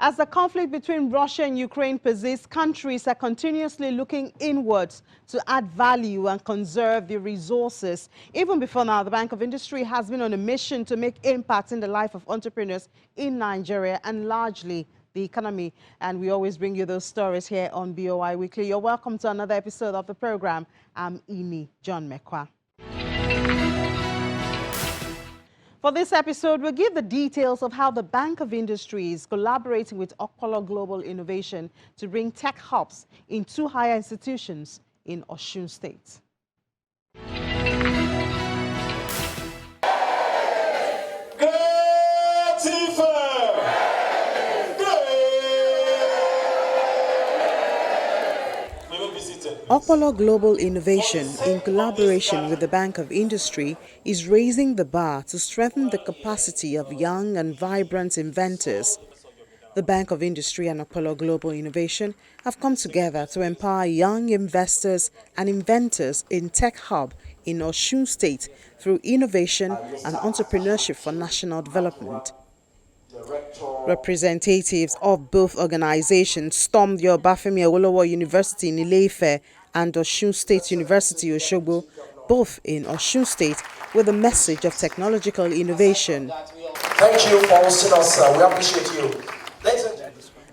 As the conflict between Russia and Ukraine persists, countries are continuously looking inwards to add value and conserve the resources. Even before now, the Bank of Industry has been on a mission to make impact in the life of entrepreneurs in Nigeria and largely the economy. And we always bring you those stories here on BoI Weekly. You're welcome to another episode of the program. I'm Imi John Mekwa. For this episode, we'll give the details of how the Bank of Industry is collaborating with Okpolo Global Innovation to bring tech hubs in 2 higher institutions in Osun State. Okpolo Global Innovation, in collaboration with the Bank of Industry, is raising the bar to strengthen the capacity of young and vibrant inventors. The Bank of Industry and Okpolo Global Innovation have come together to empower young investors and inventors in Tech Hub in Osun State through innovation and entrepreneurship for national development. Representatives of both organizations stormed the Obafemi Awolowo University in Ile-Ife and Osun State University Osogbo, both in Osun State, with a message of technological innovation. Thank you for hosting us, we appreciate you.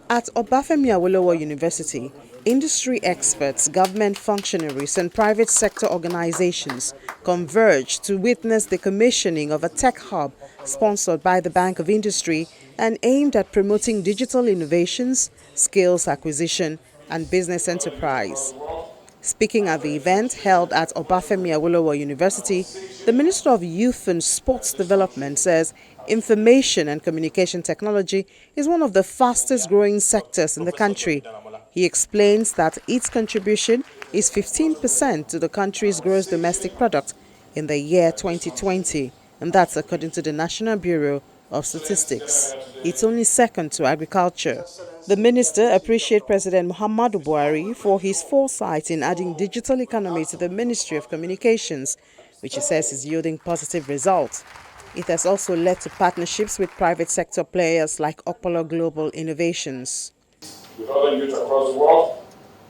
At Obafemi Awolowo University, industry experts, government functionaries and private sector organizations converged to witness the commissioning of a tech hub sponsored by the Bank of Industry and aimed at promoting digital innovations, skills acquisition and business enterprise. Speaking at the event held at Obafemi Awolowo University, the Minister of Youth and Sports Development says information and communication technology is one of the fastest growing sectors in the country. He explains that its contribution is 15% to the country's gross domestic product in the year 2020, and that's according to the National Bureau of Statistics. It's only second to agriculture. The minister appreciated President Muhammadu Buhari for his foresight in adding digital economy to the Ministry of Communications, which he says is yielding positive results. It has also led to partnerships with private sector players like Okpolo Global Innovations. With other youth across the world,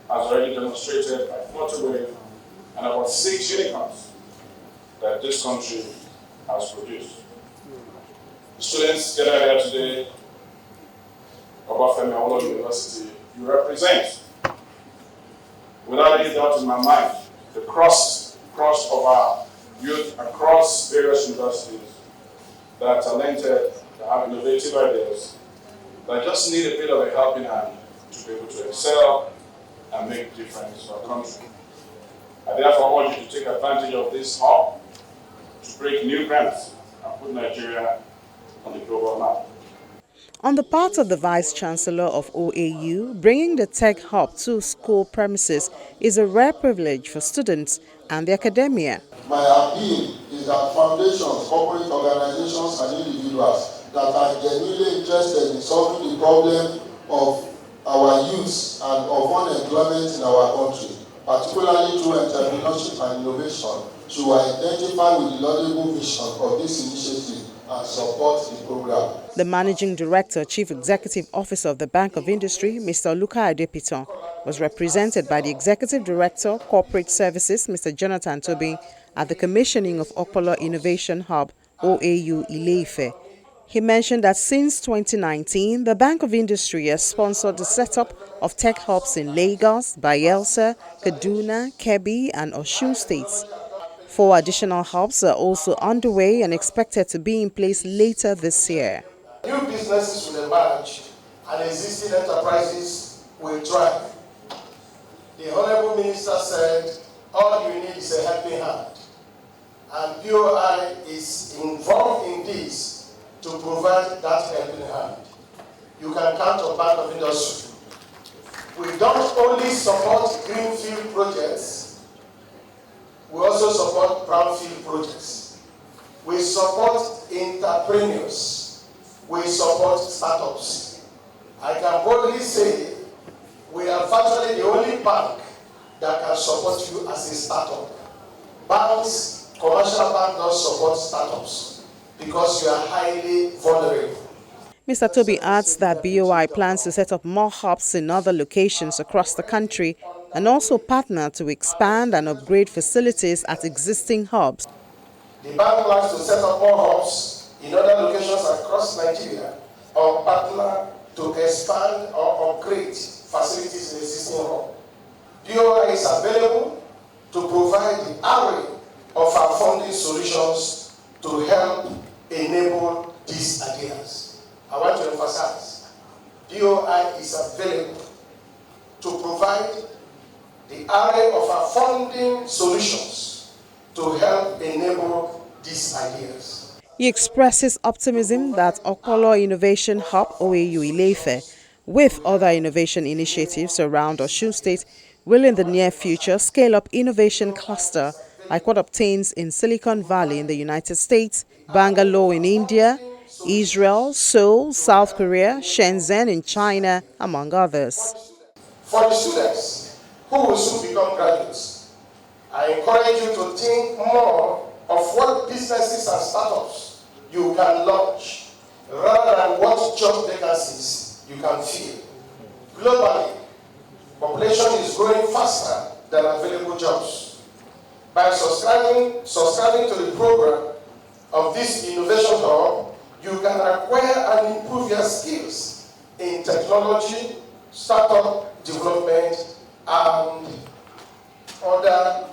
has already demonstrated by Flutterwave and about 6 unicorns that this country has produced. The students gathered here today, Obafemi Awolowo University, you represent, without any doubt in my mind, the cross of our youth across various universities that are talented, that have innovative ideas, that just need a bit of a helping hand to be able to excel and make a difference to our country. I therefore urge you to take advantage of this hub to break new grounds and put Nigeria on the global map. On the part of the Vice Chancellor of OAU, bringing the Tech Hub to school premises is a rare privilege for students and the academia. My appeal is that foundations, corporate organizations and individuals that are genuinely interested in solving the problem of our youth and of unemployment in our country, particularly through entrepreneurship and innovation, should identify with the laudable vision of this initiative and support the program. The Managing Director, Chief Executive Officer of the Bank of Industry, Mr. Luka Adepiton, was represented by the Executive Director, Corporate Services, Mr. Jonathan Tobin, at the commissioning of Okpolo Innovation Hub, OAU Ile-Ife. He mentioned that since 2019, the Bank of Industry has sponsored the setup of tech hubs in Lagos, Bayelsa, Kaduna, Kebbi, and Osun states. 4 additional hubs are also underway and expected to be in place later this year. New businesses will emerge and existing enterprises will thrive. The Honorable Minister said, all you need is a helping hand. And BoI is involved in this to provide that helping hand. You can count on Bank of Industry. We don't only support greenfield projects, we also support brownfield projects. We support entrepreneurs. We support startups. I can boldly say we are virtually the only bank that can support you as a startup. Banks, commercial bank don't support startups because you are highly vulnerable. Mr. Toby adds that BOI plans to set up more hubs in other locations across the country and also partner to expand and upgrade facilities at existing hubs. The bank plans to set up more hubs in other locations across Nigeria or partner to expand or upgrade facilities in existing hubs. BOI is available to provide the array of our funding solutions to help enable these ideas. I want to emphasize, BOI is available to provide the array of our funding solutions to help enable these ideas. He expresses optimism that Okpolo Innovation Hub OAU Ile-Ife, with other innovation initiatives around Osun State, will in the near future scale up innovation cluster like what obtains in Silicon Valley in the United States, Bangalore in India, Israel, Seoul, South Korea, Shenzhen in China, among others. For the students who will soon become graduates, I encourage you to think more of what businesses and startups you can launch rather than what job vacancies you can fill. Globally, population is growing faster than available jobs. By subscribing to the program of this innovation hub, you can acquire and improve your skills in technology, startup development, and other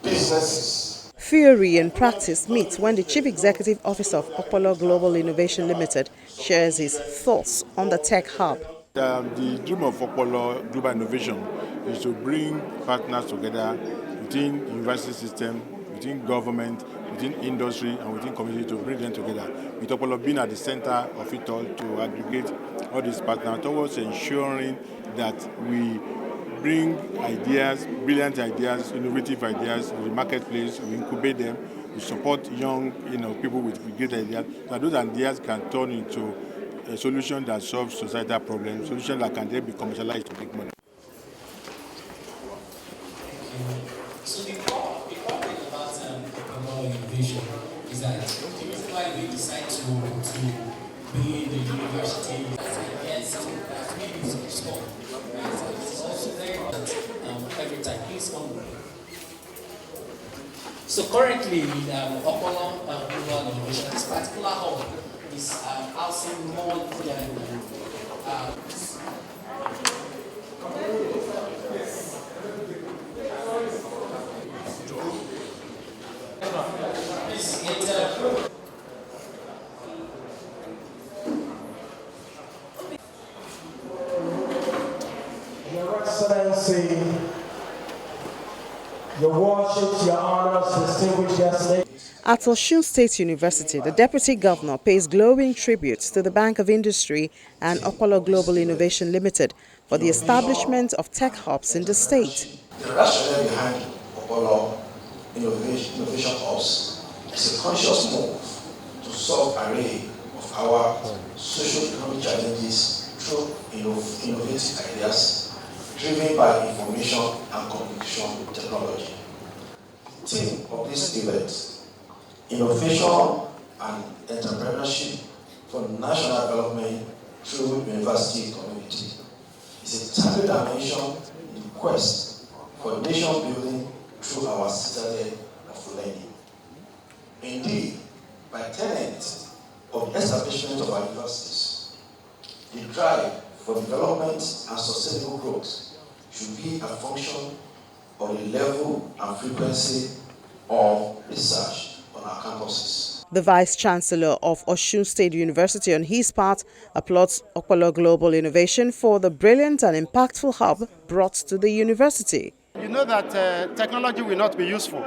businesses. Theory and practice meet when the Chief Executive Officer of Okpolo Global Innovation Limited shares his thoughts on the tech hub. The dream of Okpolo Global Innovation is to bring partners together within the university system, within government, within industry, and within community to bring them together. With Okpolo being at the center of it all to aggregate all these partners towards ensuring that we bring ideas, brilliant ideas, innovative ideas in the marketplace, we incubate them, we support young people with great ideas, so those ideas can turn into a solution that solves societal problems, solution that can then be commercialized to make money. So before we talk about Okpolo innovation, is that the reason why we decide to be in the university is maybe some small. It's also very important every time. Please come. So currently, Okpolo Global Innovation, this particular hub is housing more than Your Excellency, Your Worships, Your Honors, distinguished guests. At Osun State University, the Deputy Governor pays glowing tributes to the Bank of Industry and Okpolo Global Innovation Limited for the establishment of tech hubs in the state. The rationale behind Okpolo Innovation Hubs is a conscious move to solve an array of our socio-economic challenges through innovative ideas driven by information and communication technology. The theme of this event, Innovation and Entrepreneurship for National Development through University Community, is a target dimension in the quest for nation building through our citadel of learning. Indeed, by tenet of the establishment of our universities, the drive for development and sustainable growth should be a function of the level and frequency of research on our campuses. The Vice Chancellor of Osun State University, on his part, applauds Okpolo Global Innovation for the brilliant and impactful hub brought to the university. You know that technology will not be useful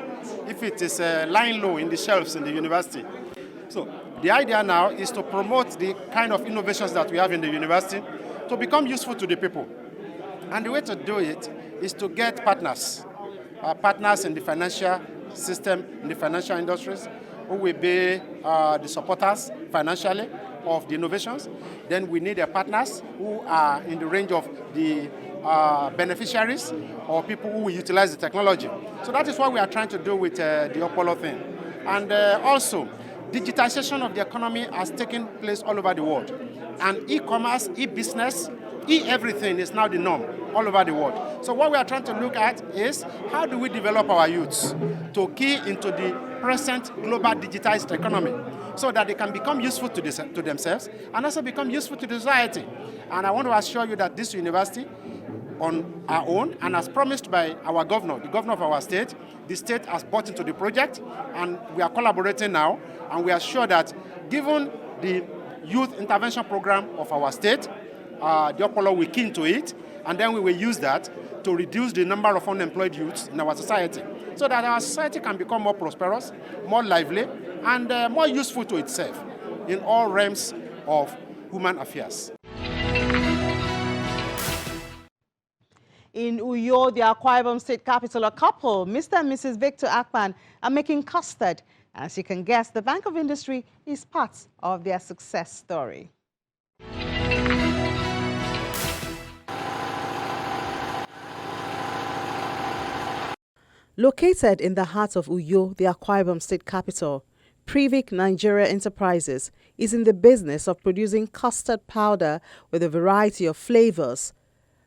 if it is lying low in the shelves in the university. So the idea now is to promote the kind of innovations that we have in the university to become useful to the people. And the way to do it is to get partners, partners in the financial system, in the financial industries, who will be the supporters financially of the innovations. Then we need partners who are in the range of the beneficiaries or people who will utilize the technology. So that is what we are trying to do with the Okpolo thing. And also, digitization of the economy has taken place all over the world. And e-commerce, e-business, e-everything is now the norm all over the world. So what we are trying to look at is how do we develop our youths to key into the present global digitized economy so that they can become useful to themselves and also become useful to the society. And I want to assure you that this university, on our own, and as promised by our governor, the governor of our state, the state has bought into the project, and we are collaborating now, and we are sure that given the youth intervention program of our state, the Opolo will key into it, and then we will use that to reduce the number of unemployed youths in our society, so that our society can become more prosperous, more lively, and more useful to itself in all realms of human affairs. In Uyo, the Akwa Ibom State capital, a couple, Mr. and Mrs. Victor Akpan, are making custard. As you can guess, the Bank of Industry is part of their success story. Located in the heart of Uyo, the Akwa Ibom State capital, Privik Nigeria Enterprises is in the business of producing custard powder with a variety of flavors.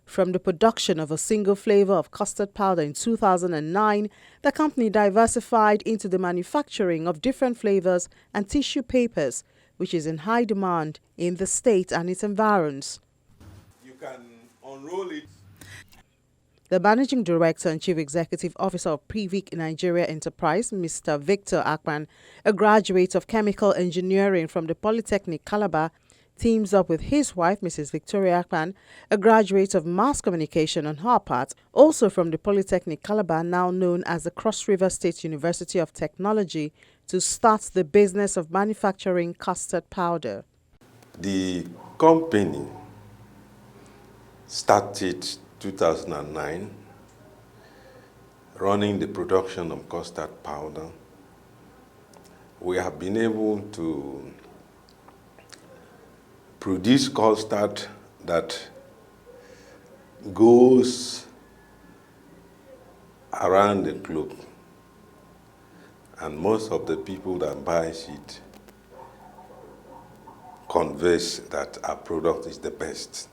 From the production of a single flavor of custard powder in 2009, the company diversified into the manufacturing of different flavors and tissue papers, which is in high demand in the state and its environs. You can unroll it. The Managing Director and Chief Executive Officer of Privik Nigeria Enterprise, Mr. Victor Akpan, a graduate of Chemical Engineering from the Polytechnic Calabar, teams up with his wife, Mrs. Victoria Akpan, a graduate of Mass Communication on her part, also from the Polytechnic Calabar, now known as the Cross River State University of Technology, to start the business of manufacturing custard powder. The company started 2009, running the production of custard powder. We have been able to produce custard that goes around the globe, and most of the people that buys it converse that our product is the best.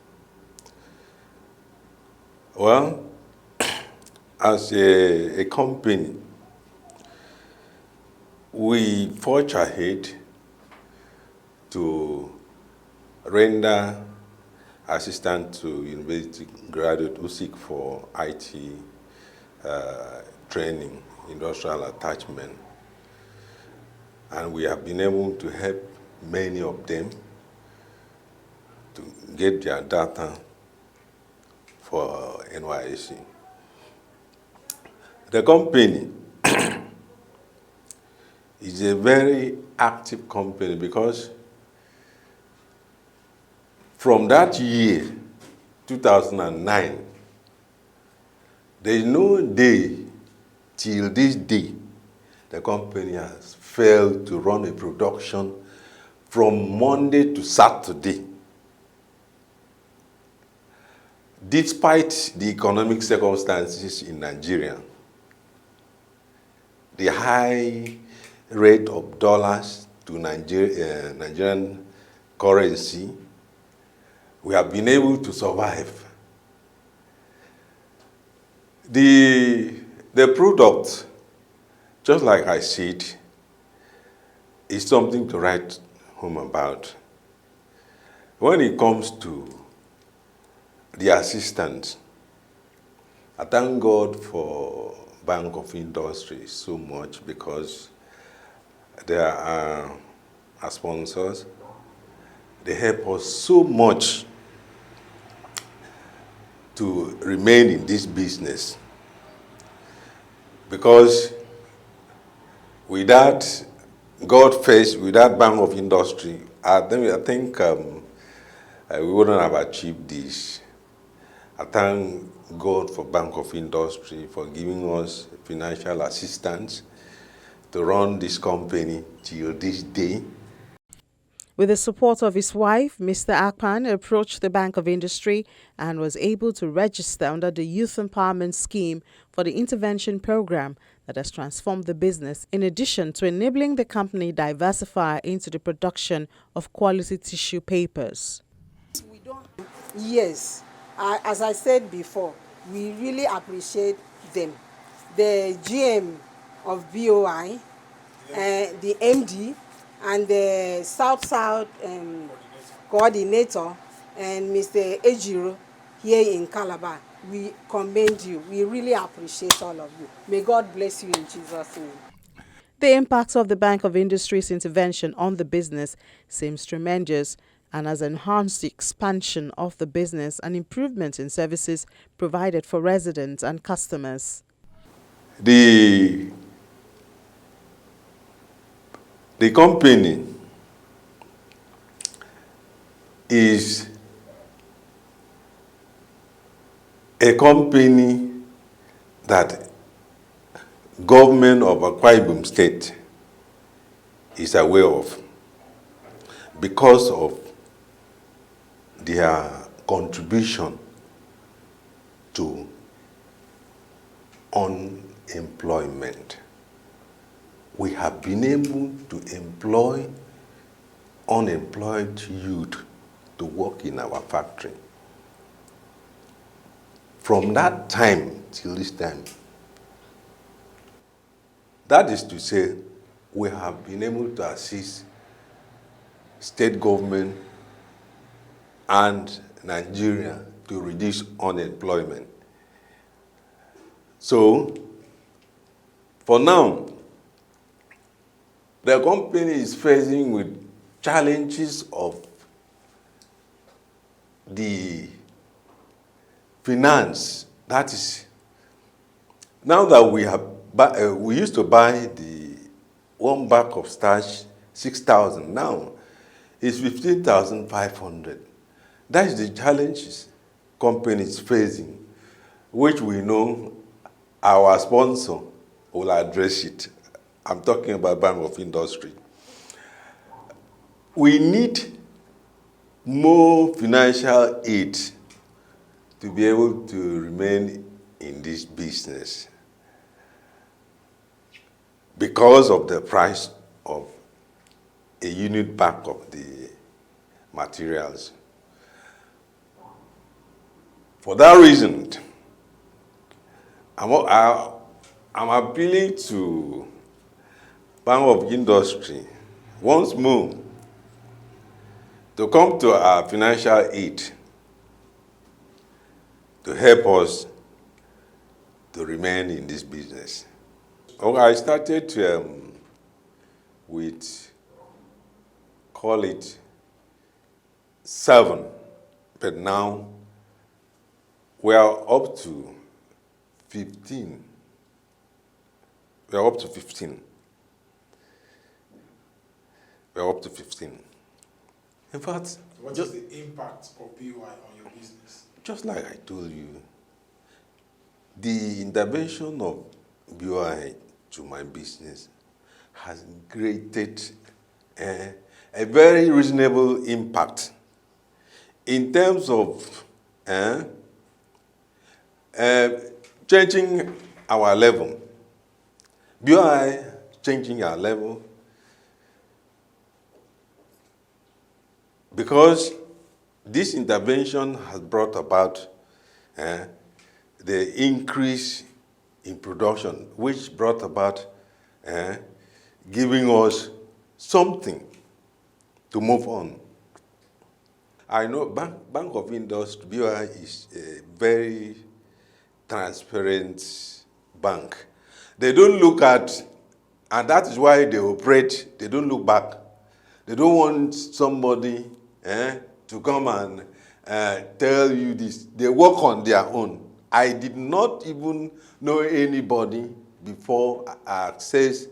Well, as a company, we forge ahead to render assistant to university graduate who seek for IT training, industrial attachment. And we have been able to help many of them to get their data for NYSC. The company is a very active company because from that year, 2009, there is no day till this day the company has failed to run a production from Monday to Saturday. Despite the economic circumstances in Nigeria, the high rate of dollars to Nigerian currency, we have been able to survive. The product, just like I said, is something to write home about. When it comes to the assistance, I thank God for Bank of Industry so much because they are our sponsors. They help us so much to remain in this business, because without God first, without Bank of Industry, I think we wouldn't have achieved this. I thank God for Bank of Industry for giving us financial assistance to run this company till this day. With the support of his wife, Mr. Akpan approached the Bank of Industry and was able to register under the Youth Empowerment Scheme for the intervention program that has transformed the business, in addition to enabling the company diversify into the production of quality tissue papers. Yes, as I said before, we really appreciate them. The GM of BoI, the MD, and the South-South coordinator, and Mr. Ejiro here in Calabar. We commend you. We really appreciate all of you. May God bless you in Jesus' name. The impact of the Bank of Industry's intervention on the business seems tremendous and has enhanced the expansion of the business and improvement in services provided for residents and customers. The company is a company that government of Akwa Ibom State is aware of because of their contribution to unemployment. We have been able to employ unemployed youth to work in our factory. From that time till this time, that is to say, we have been able to assist state government and Nigeria to reduce unemployment. So, for now, the company is facing with challenges of the finance. That is, now that we used to buy the one bag of starch 6,000. Now it's 15,500. That is the challenges company is facing, which we know our sponsor will address it. I'm talking about Bank of Industry. We need more financial aid to be able to remain in this business because of the price of a unit pack of the materials. For that reason, I'm appealing to Bank of Industry once more to come to our financial aid to help us to remain in this business. Okay, I started with, call it 7, but now we are up to 15. We are up to 15. We are up to 15. In fact, what is the impact of BoI on your business? Just like I told you, the intervention of BoI to my business has created a very reasonable impact in terms of changing our level. BoI changing our level because this intervention has brought about the increase in production, which brought about giving us something to move on. I know Bank of Industry, BoI is a very transparent bank. They don't look at, and that is why they operate, they don't look back. They don't want somebody to come and tell you this. They work on their own. I did not even know anybody before I accessed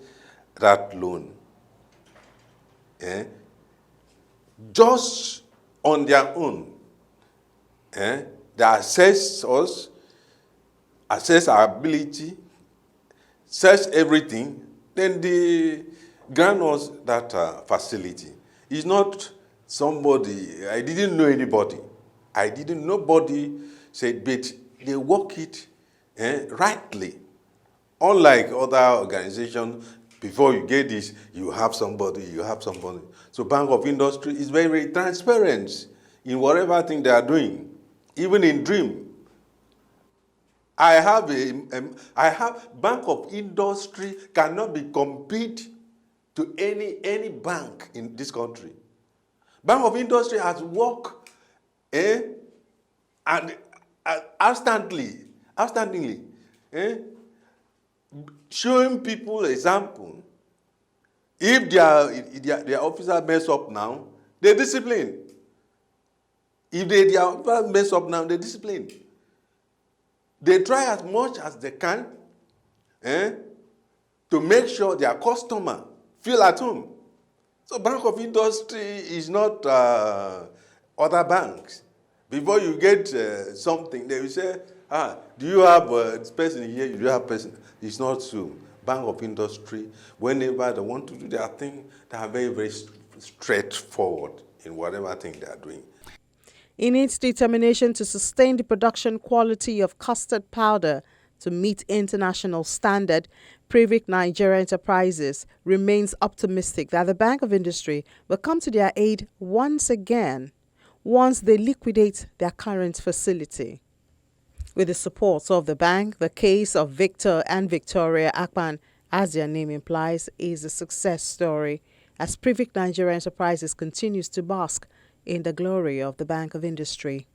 that loan. Just on their own. They assess us, assess our ability, search everything, then they grant us that facility. It's not somebody, I didn't know anybody. Nobody said, but they work it rightly. Unlike other organizations, before you get this, you have somebody, you have somebody. So Bank of Industry is very, very transparent in whatever thing they are doing, even in dream. I have Bank of Industry cannot be compete to any bank in this country. Bank of Industry has worked and outstandingly, showing people example. If their officer mess up now, they discipline. If their officer mess up now, they discipline. They try as much as they can to make sure their customer feel at home. So Bank of Industry is not other banks. Before you get something, they will say, do you have this person here? You do have person. It's not so. Bank of Industry, whenever they want to do their thing, they are very, very straightforward in whatever thing they are doing. In its determination to sustain the production quality of custard powder to meet international standard, Privic Nigeria Enterprises remains optimistic that the Bank of Industry will come to their aid once again once they liquidate their current facility. With the support of the bank, the case of Victor and Victoria Akpan, as their name implies, is a success story as Privic Nigeria Enterprises continues to bask in the glory of the Bank of Industry.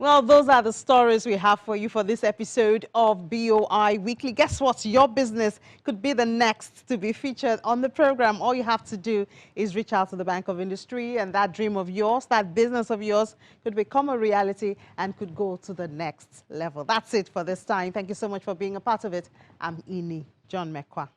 Well, those are the stories we have for you for this episode of BOI Weekly. Guess what? Your business could be the next to be featured on the program. All you have to do is reach out to the Bank of Industry, and that dream of yours, that business of yours could become a reality and could go to the next level. That's it for this time. Thank you so much for being a part of it. I'm Ini John Mekwa.